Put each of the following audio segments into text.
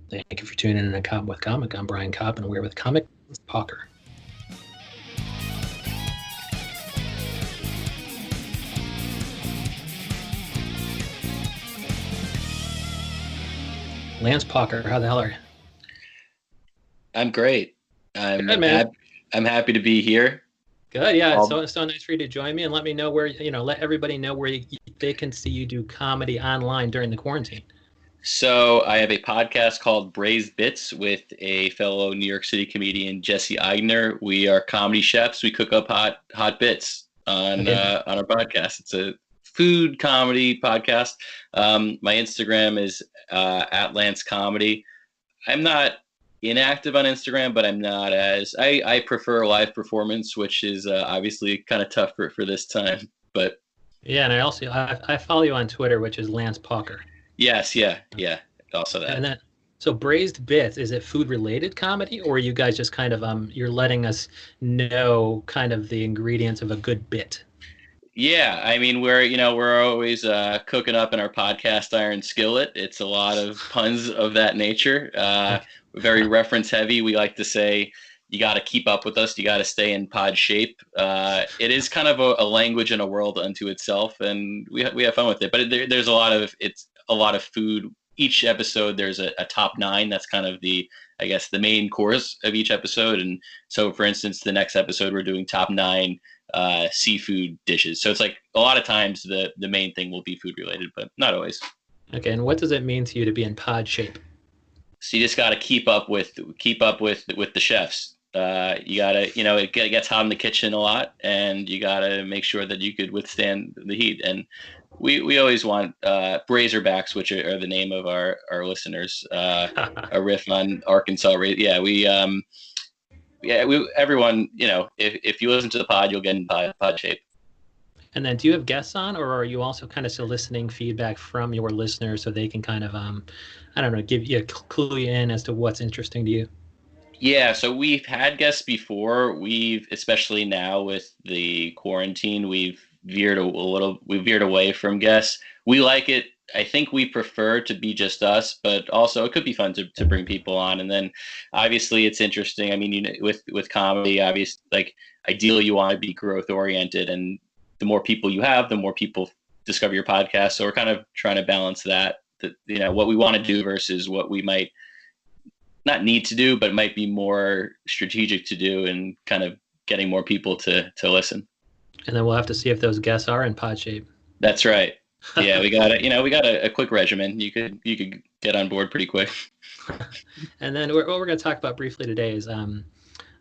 Thank you for tuning in to Koppen with Comic. I'm Brian Koppen, and we're with comic Pauker. Lance Pauker, how the hell are you? I'm great. Good, man. I'm happy to be here. Good, yeah. It's so nice for you to join me and let me know where, let everybody know where they can see you do comedy online during the quarantine. So I have a podcast called Braised Bits with a fellow New York City comedian, Jesse Eigner. We are comedy chefs. We cook up hot bits on our podcast. It's a food comedy podcast. My Instagram is at Lance Comedy. I'm not inactive on Instagram, but I'm not as I prefer live performance, which is obviously kind of tough for this time. But yeah, and I follow you on Twitter, which is Lance Pauker. yes, yeah, also that. And then, so Braised Bits, is it food related comedy, or are you guys just kind of you're letting us know kind of the ingredients of a good bit? Yeah, I mean we're always cooking up in our podcast iron skillet. It's a lot of puns of that nature. Very reference heavy. We like to say you got to keep up with us. You got to stay in pod shape. It is kind of a language and a world unto itself, and we have fun with it. But there's a lot of food. Each episode there's a top 9. That's kind of the main course of each episode. And so, for instance, the next episode we're doing top 9 seafood dishes. So it's like a lot of times the main thing will be food related, but not always. Okay, and what does it mean to you to be in pod shape? So you just got to keep up with the chefs. You got to, it gets hot in the kitchen a lot, and you got to make sure that you could withstand the heat. And we always want Razorbacks, which are the name of our listeners. A riff on Arkansas. Everyone, if you listen to the pod, you'll get in pod shape. And then do you have guests on, or are you also kind of soliciting feedback from your listeners so they can kind of, I don't know, clue you in as to what's interesting to you? Yeah, so we've had guests before. Especially now with the quarantine, we've veered away from guests. We like it. I think we prefer to be just us, but also it could be fun to bring people on. And then obviously it's interesting. I mean, with comedy, obviously, like ideally you want to be growth oriented, and the more people you have, the more people discover your podcast. So we're kind of trying to balance that, what we want to do versus what we might not need to do, but might be more strategic to do, and kind of getting more people to listen. And then we'll have to see if those guests are in pod shape. That's right. Yeah, we got a quick regimen. You could get on board pretty quick. And then what we're going to talk about briefly today is,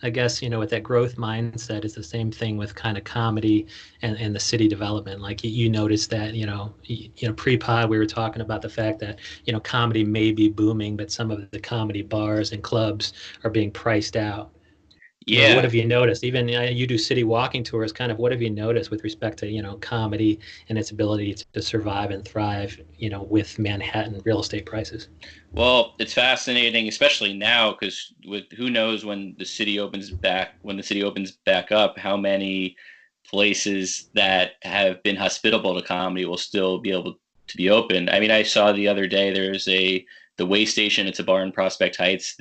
I guess, with that growth mindset is the same thing with kind of comedy and the city development. Like you noticed that, pre-pod, we were talking about the fact that, comedy may be booming, but some of the comedy bars and clubs are being priced out. Yeah. What have you noticed? Even you do city walking tours. Kind of what have you noticed with respect to comedy and its ability to survive and thrive with Manhattan real estate prices? Well, it's fascinating, especially now, because who knows when the city opens back up, how many places that have been hospitable to comedy will still be able to be open. I mean, I saw the other day there's the Way Station. It's a bar in Prospect Heights.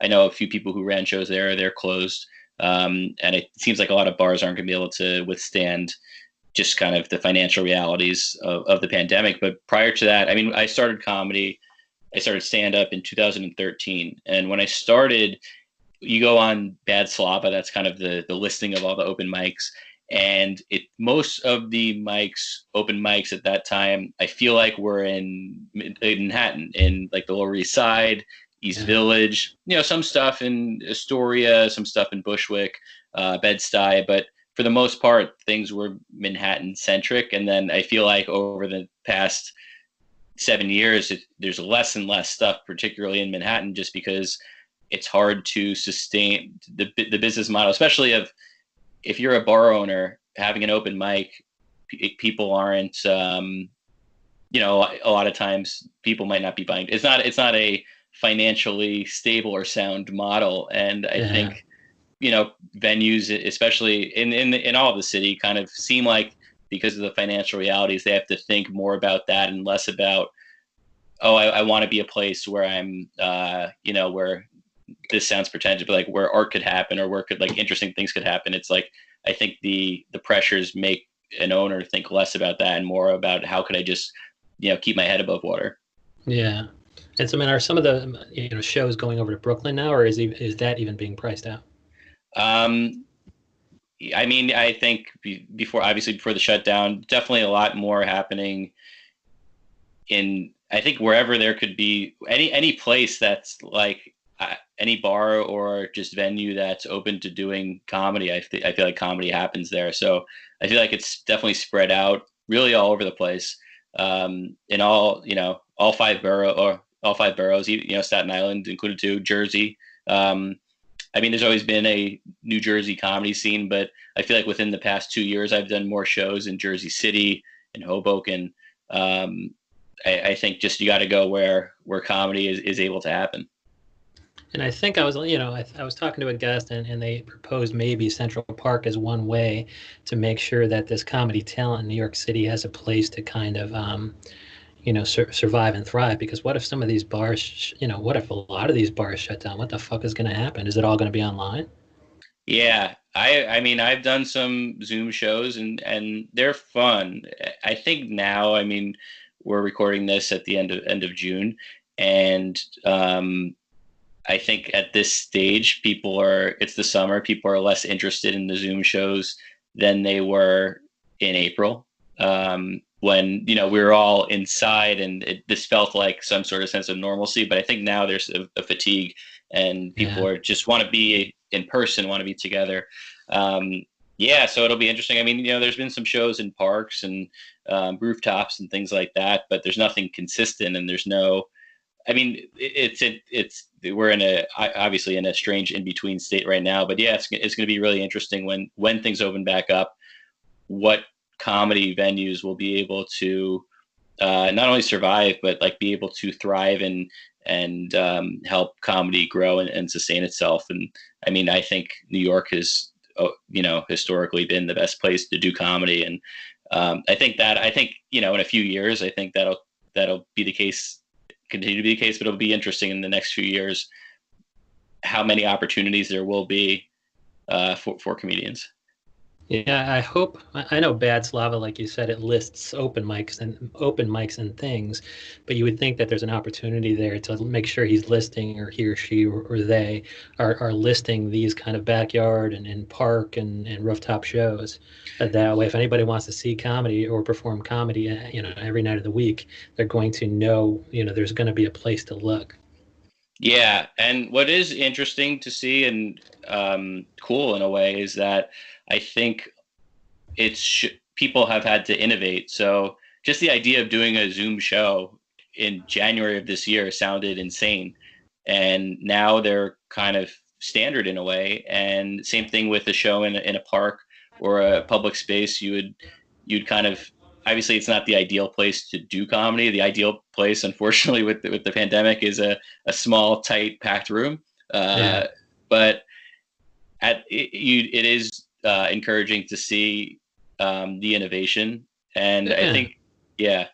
I know a few people who ran shows there. They're closed. And it seems like a lot of bars aren't going to be able to withstand just kind of the financial realities of the pandemic. But prior to that, I mean, I started stand-up in 2013. And when I started, you go on Bad Slava, that's kind of the listing of all the open mics. And most of the open mics at that time, I feel like were in Manhattan, in like the Lower East Side, East Village, some stuff in Astoria, some stuff in Bushwick, Bed-Stuy, but for the most part, things were Manhattan centric. And then I feel like over the past 7 years, there's less and less stuff, particularly in Manhattan, just because it's hard to sustain the business model, especially if you're a bar owner having an open mic. People aren't, a lot of times people might not be buying. It's not a financially stable or sound model. And I think, venues, especially in all of the city, kind of seem like, because of the financial realities, they have to think more about that and less about oh, I want to be a place where I'm, where this sounds pretentious, but like where art could happen or where could like interesting things could happen. It's like, I think the pressures make an owner think less about that and more about how could I just, keep my head above water. Yeah. And so, I mean, are some of the shows going over to Brooklyn now, or is that even being priced out? Um, I mean, I think obviously before the shutdown, definitely a lot more happening in, I think wherever there could be any place that's like any bar or just venue that's open to doing comedy. I feel like comedy happens there. So I feel like it's definitely spread out really all over the place. In all five boroughs, Staten Island included too, Jersey. I mean, there's always been a New Jersey comedy scene, but I feel like within the past 2 years, I've done more shows in Jersey City and Hoboken. Um, I think just you got to go where comedy is able to happen. And I think I was, I was talking to a guest, and they proposed maybe Central Park as one way to make sure that this comedy talent in New York City has a place to kind of, survive and thrive. Because what if some of these bars, what if a lot of these bars shut down? What the fuck is going to happen? Is it all going to be online? Yeah, I mean I've done some Zoom shows and they're fun. I think now, I mean, we're recording this at the end of June, and I think at this stage, it's the summer, people are less interested in the Zoom shows than they were in April. When, we were all inside and this felt like some sort of sense of normalcy. But I think now there's a fatigue and people Yeah. are just want to be in person, want to be together. Yeah, so it'll be interesting. I mean, there's been some shows in parks and rooftops and things like that, but there's nothing consistent and there's no, I mean, we're obviously in a strange in between state right now, but yeah, it's going to be really interesting when things open back up, what comedy venues will be able to not only survive but like be able to thrive and help comedy grow and sustain itself. And I mean, I think New York has historically been the best place to do comedy, and I think in a few years, I think that'll be the case, continue to be the case, but it'll be interesting in the next few years how many opportunities there will be for comedians. Yeah, I hope. I know Bad Slava, like you said, it lists open mics and things, but you would think that there's an opportunity there to make sure he's listing, or he or she or they are listing these kind of backyard and park and rooftop shows. That way, if anybody wants to see comedy or perform comedy, every night of the week, they're going to know, there's going to be a place to look. Yeah, and what is interesting to see and cool in a way is that I think people have had to innovate. So just the idea of doing a Zoom show in January of this year sounded insane, and now they're kind of standard in a way. And same thing with a show in a park or a public space. You'd kind of, obviously it's not the ideal place to do comedy. The ideal place, unfortunately, with the pandemic, is a small, tight, packed room. Yeah. But it is encouraging to see the innovation, and I Yeah. think, yeah,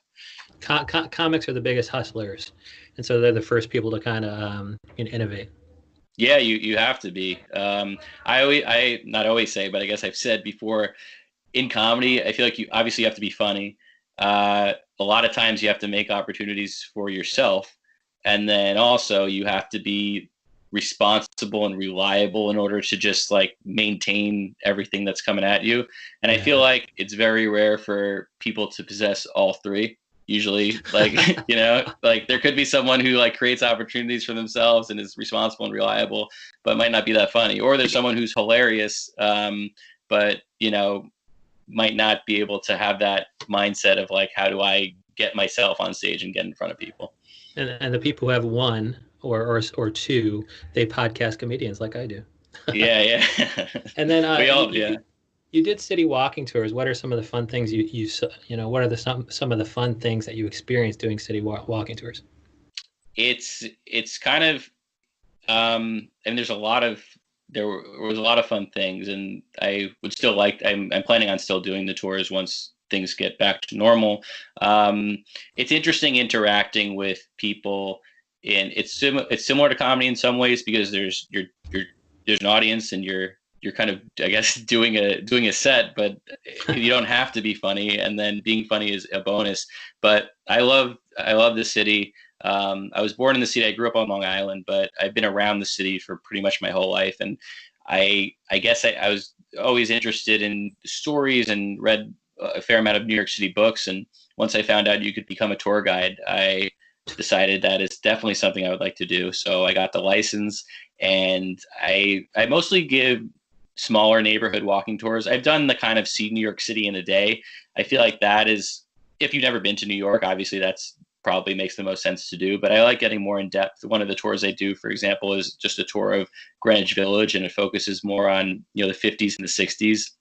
Comics are the biggest hustlers, and so they're the first people to kind of innovate. yeah, you have to be. I not always say, but I guess I've said before, in comedy, I feel like you obviously have to be funny. A lot of times you have to make opportunities for yourself, and then also you have to be responsible and reliable in order to just like maintain everything that's coming at you. And I feel Yeah. like it's very rare for people to possess all three. Usually, like, like there could be someone who like creates opportunities for themselves and is responsible and reliable, but might not be that funny. Or there's someone who's hilarious, but might not be able to have that mindset of like, how do I get myself on stage and get in front of people? And the people who have one or two, they podcast comedians like I do. Yeah, yeah. And then We you, all, yeah. you you did city walking tours. What are some of the fun things what are some of the fun things that you experienced doing city walking tours? It's kind of and there was a lot of fun things, and I would still I'm planning on still doing the tours once things get back to normal. It's interesting interacting with people, and it's similar to comedy in some ways because there's an audience and you're kind of, I guess, doing a set, but you don't have to be funny, and then being funny is a bonus. But I love the city. I was born in the city. I grew up on Long Island, but I've been around the city for pretty much my whole life. And I guess I was always interested in stories and read a fair amount of New York City books. And once I found out you could become a tour guide, I decided that it's definitely something I would like to do. So I got the license, and I mostly give smaller neighborhood walking tours. I've done the kind of see New York City in a day. I feel like that is, if you've never been to New York, obviously that's probably makes the most sense to do, but I like getting more in depth. One of the tours I do, for example, is just a tour of Greenwich Village, and it focuses more on, the 50s and the 60s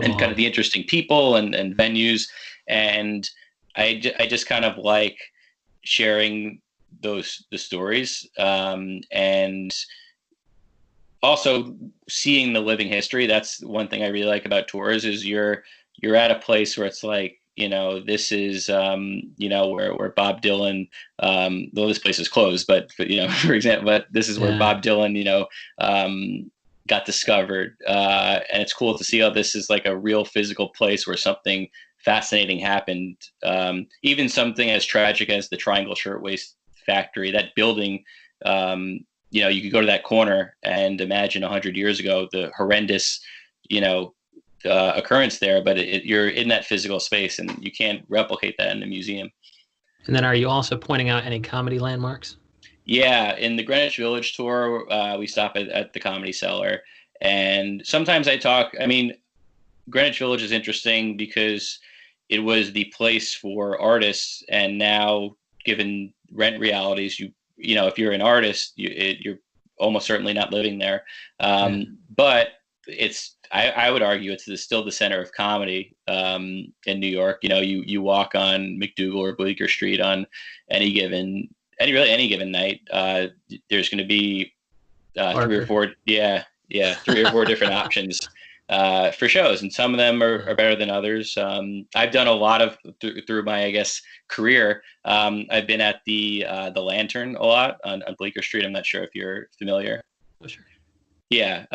and kind of the interesting people and venues. And I just kind of like sharing the stories, and also seeing the living history. That's one thing I really like about tours is you're at a place where it's like, this is, where Bob Dylan, well, this place is closed, but for example, but this is where Bob Dylan, got discovered. And it's cool to see how this is like a real physical place where something fascinating happened. Even something as tragic as the Triangle Shirtwaist Factory, that building, you could go to that corner and imagine 100 years ago, the horrendous, occurrence there, but you're in that physical space, and you can't replicate that in a museum. And then are you also pointing out any comedy landmarks? Yeah, in the Greenwich Village tour, we stop at the Comedy Cellar, and sometimes I talk. I mean, Greenwich Village is interesting because it was the place for artists, and now, given rent realities, if you're an artist, you're almost certainly not living there. But I would argue it's still the center of comedy in New York. You walk on McDougal or Bleecker Street on any given night. There's going to be three or four different options for shows, and some of them are better than others. I've done a lot of through my, I guess, career. I've been at the Lantern a lot on Bleecker Street. I'm not sure if you're familiar. Oh, sure. Yeah.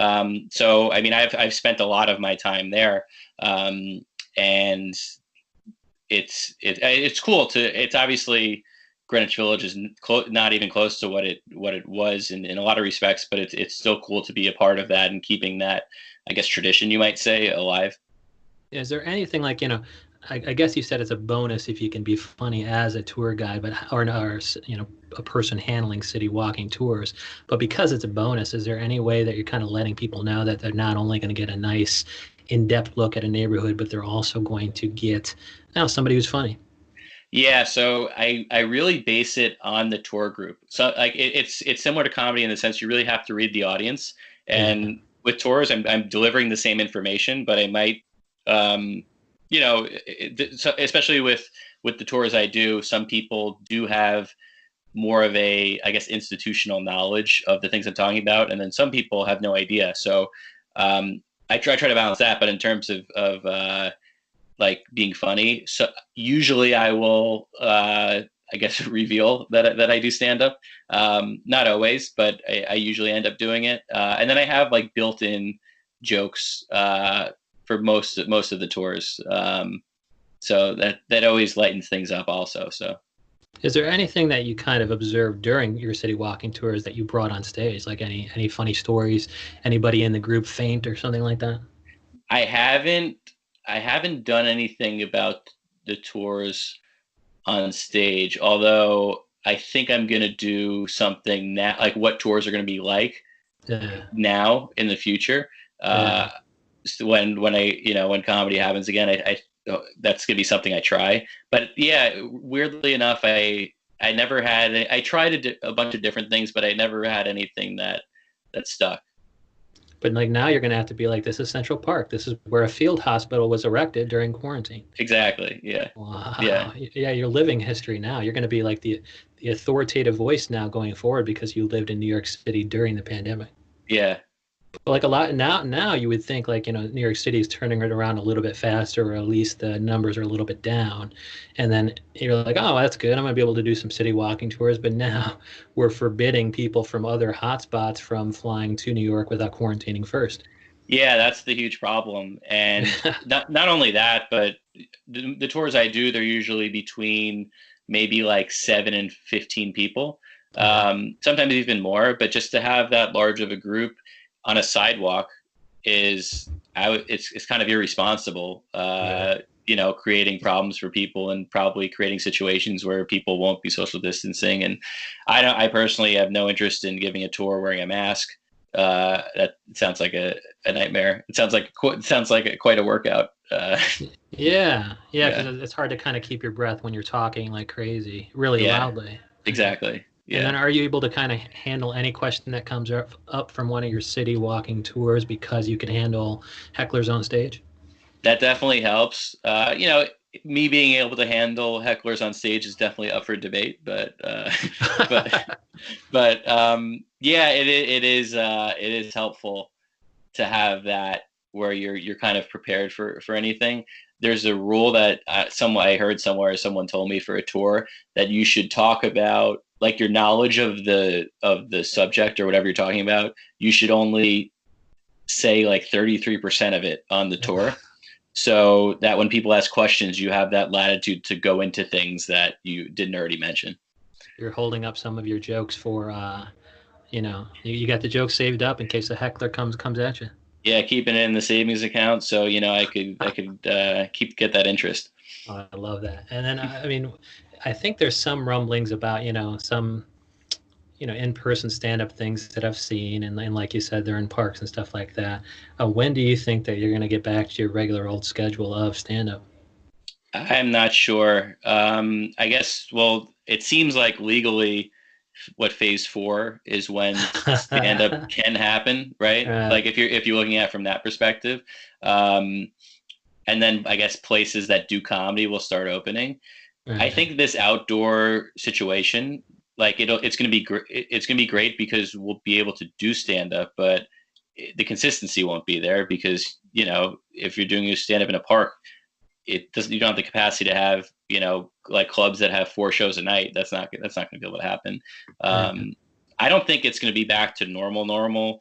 So I mean, I've spent a lot of my time there, and it's cool to. It's obviously Greenwich Village is not even close to what it was in a lot of respects, but it's still cool to be a part of that and keeping that, I guess, tradition, you might say, alive. Is there anything like, I guess you said it's a bonus if you can be funny as a tour guide, but or a person handling city walking tours. But because it's a bonus, is there any way that you're kind of letting people know that they're not only going to get a nice in-depth look at a neighborhood, but they're also going to get somebody who's funny? Yeah, so I really base it on the tour group. So like it's similar to comedy in the sense you really have to read the audience. And with tours, I'm delivering the same information, but I might, especially with the tours I do, some people do have more of a, I guess, institutional knowledge of the things I'm talking about, and then some people have no idea. So I try to balance that. But in terms of like being funny, so usually I will I guess reveal that I do stand up. Not always, but I usually end up doing it. And then I have like built-in jokes for most of the tours. So that always lightens things up also. So is there anything that you kind of observed during your city walking tours that you brought on stage? Like any funny stories, anybody in the group faint or something like that? I haven't done anything about the tours on stage, although I think I'm going to do something now, like what tours are going to be like now in the future. When comedy happens again, I that's going to be something I try. But yeah, weirdly enough, I never had, I tried a bunch of different things, but I never had anything that stuck. But like now you're going to have to be like, this is Central Park. This is where a field hospital was erected during quarantine. Exactly. Yeah. Wow. Yeah. Yeah. You're living history now. You're going to be like the authoritative voice now going forward because you lived in New York City during the pandemic. Yeah. But like a lot now you would think like, New York City is turning it around a little bit faster, or at least the numbers are a little bit down. And then you're like, oh, that's good. I'm gonna be able to do some city walking tours. But now we're forbidding people from other hotspots from flying to New York without quarantining first. Yeah, that's the huge problem. And not only that, but the tours I do, they're usually between maybe like 7 and 15 people, Okay. sometimes even more. But just to have that large of a group on a sidewalk is, it's kind of irresponsible. Yeah. Creating problems for people and probably creating situations where people won't be social distancing. And I personally have no interest in giving a tour wearing a mask. That sounds like a nightmare. It sounds like quite a workout. Yeah, Yeah, because it's hard to kind of keep your breath when you're talking like crazy, really yeah, loudly. exactly. And Yeah, then are you able to kind of handle any question that comes up from one of your city walking tours because you can handle hecklers on stage? that definitely helps. Me being able to handle hecklers on stage is definitely up for debate, but yeah, it is helpful to have that where you're kind of prepared for anything. There's a rule that I heard somewhere, someone told me for a tour, that you should talk about like your knowledge of the subject or whatever you're talking about. You should only say like 33% of it on the tour, so that when people ask questions, you have that latitude to go into things that you didn't already mention. You're holding up some of your jokes for, you got the jokes saved up in case a heckler comes at you. Yeah, keeping it in the savings account, so I could get that interest. Oh, I love that. And then, I mean, I think there's some rumblings about, some, in-person stand-up things that I've seen, and like you said, they're in parks and stuff like that. When do you think that you're going to get back to your regular old schedule of stand-up? I'm not sure. I guess, well, it seems like legally what phase four is when stand up can happen, right? Right, Like if you're looking at it from that perspective. Um, and then I guess places that do comedy will start opening. I right. think this outdoor situation, like it's going to be it's going to be great because we'll be able to do stand up, but the consistency won't be there because, if you're doing a stand up in a park, it doesn't, you don't have the capacity to have, like clubs that have 4 shows a night. That's not going to be able to happen. Yeah. I don't think it's going to be back to normal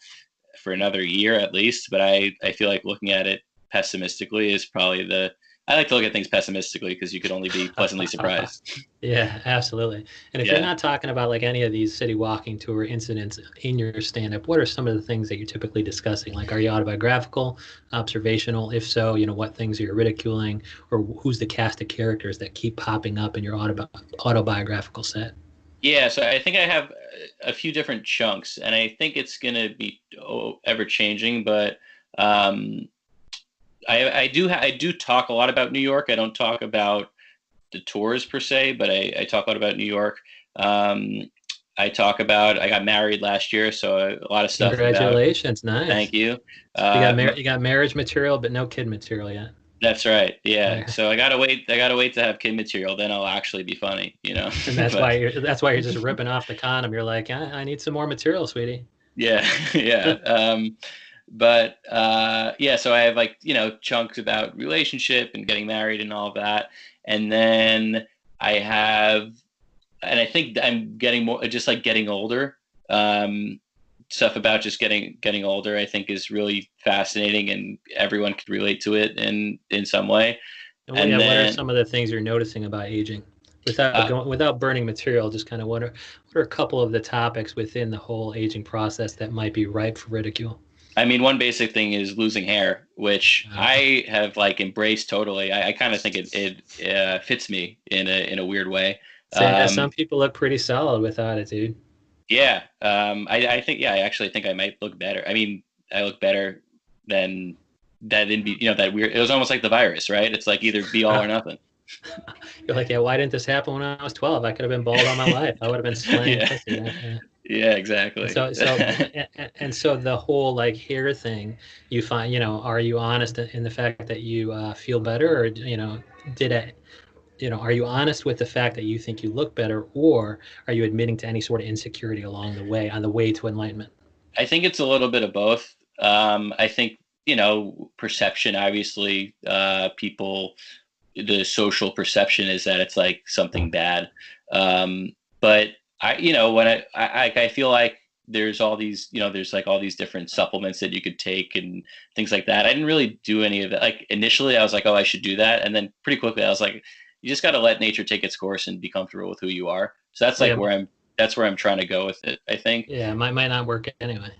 for another year at least, but I feel like looking at it pessimistically is probably the I like to look at things pessimistically because you could only be pleasantly surprised. Yeah, absolutely. And if you're Yeah. not talking about like any of these city walking tour incidents in your stand-up, what are some of the things that you're typically discussing? Like, are you autobiographical, observational? If so, what things are you ridiculing, or who's the cast of characters that keep popping up in your autobiographical set? Yeah, so I think I have a few different chunks, and I think it's going to be ever changing. But um, I do talk a lot about New York. I don't talk about the tours per se, but I talk a lot about New York. Um, I got married last year, so a lot of stuff about. Congratulations, nice. Thank you. You got marriage material, but no kid material yet. That's right. Yeah. Yeah. So I gotta wait. I gotta wait to have kid material. Then I'll actually be funny. And that's But why you're just ripping off the condom. You're like, I need some more material, sweetie. yeah, yeah. But yeah. So I have like chunks about relationship and getting married and all of that, and then I have, and I think I'm getting more just like getting older. Um, Stuff about just getting older, I think, is really fascinating, and everyone could relate to it in some way. And And what are then some of the things you're noticing about aging? uh, Without burning material, just kind of what are a couple of the topics within the whole aging process that might be ripe for ridicule? I mean, one basic thing is losing hair, which Uh, I have like embraced totally. I kind of think it fits me in a weird way. some Um, people look pretty solid without it, dude. yeah, I think, yeah, I actually think I might look better. I mean, I look better than that in that weird. It was almost like the virus, right? It's like either be all or nothing. You're like, yeah, why didn't this happen when I was 12? I could have been bald all my life. I would have been slaying Yeah, pussy. Yeah. yeah, And exactly. so the whole like hair thing, you find, are you honest in the fact that you feel better, or did it, are you honest with the fact that you think you look better, or are you admitting to any sort of insecurity along the way on the way to enlightenment? I think it's a little bit of both. I think, perception, obviously, people, the social perception is that it's like something bad. But when I feel like there's all these, there's like all these different supplements that you could take and things like that. I didn't really do any of it. Like initially I was like, oh, I should do that. And then pretty quickly I was like, you just got to let nature take its course and be comfortable with who you are. So that's like Yeah, that's where I'm trying to go with it, I think. yeah, might not work anyway.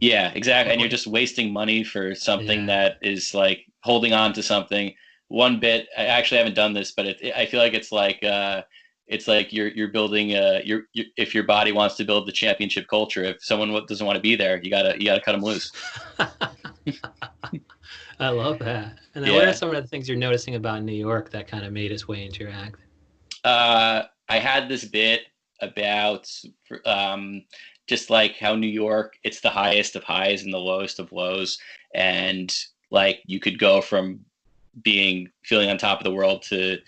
Yeah, exactly. And you're Well, just wasting money for something yeah. that is like holding on to something. One bit, I actually haven't done this, but I feel like it's like you're building if your body wants to build the championship culture, if someone doesn't want to be there, you gotta cut them loose. I love that. And then what are Yeah. some of the things you're noticing about New York that kind of made its way into your act? I had this bit about um, just like how New York, it's the highest of highs and the lowest of lows, and like you could go from being feeling on top of the world to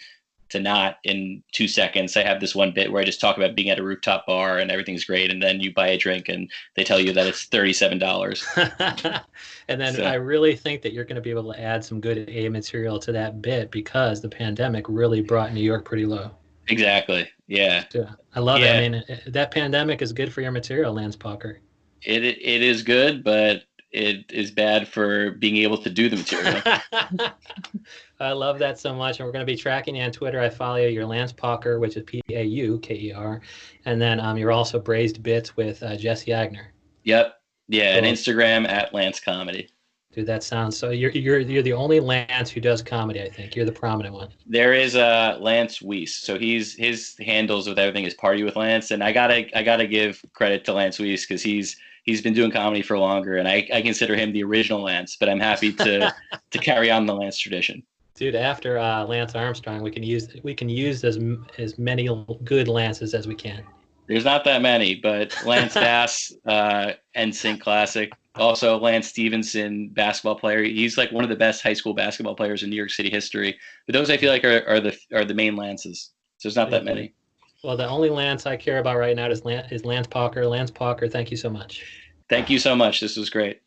not in 2 seconds. I have this one bit where I just talk about being at a rooftop bar and everything's great, and then you buy a drink and they tell you that it's $37. And then So I really think that you're going to be able to add some good A material to that bit because the pandemic really brought New York pretty low. exactly, yeah, Yeah, I love it. I yeah. mean, that pandemic is good for your material, Lance Pauker. It is good, but it is bad for being able to do the material. I love that so much. And we're going to be tracking you on Twitter. I follow you. You're Lance Pauker, which is Pauker. And then you're also Braised Bits with Jesse Agner. Yep. Yeah, and Cool. Instagram at Lance Comedy. Dude, that sounds so. You're the only Lance who does comedy. I think you're the prominent one. There is Lance Weiss. So his handles with everything is Party with Lance, and I gotta give credit to Lance Weiss because he's been doing comedy for longer, and I consider him the original Lance. But I'm happy to carry on the Lance tradition. Dude, after Lance Armstrong, we can use as many good Lances as we can. There's not that many, but Lance Bass, NSYNC classic. Also, Lance Stevenson, basketball player. He's like one of the best high school basketball players in New York City history. But those I feel like are the main Lances. So there's not that many. Well, the only Lance I care about right now is Lance Pauker. Lance Pauker, thank you so much. Thank you so much. This was great.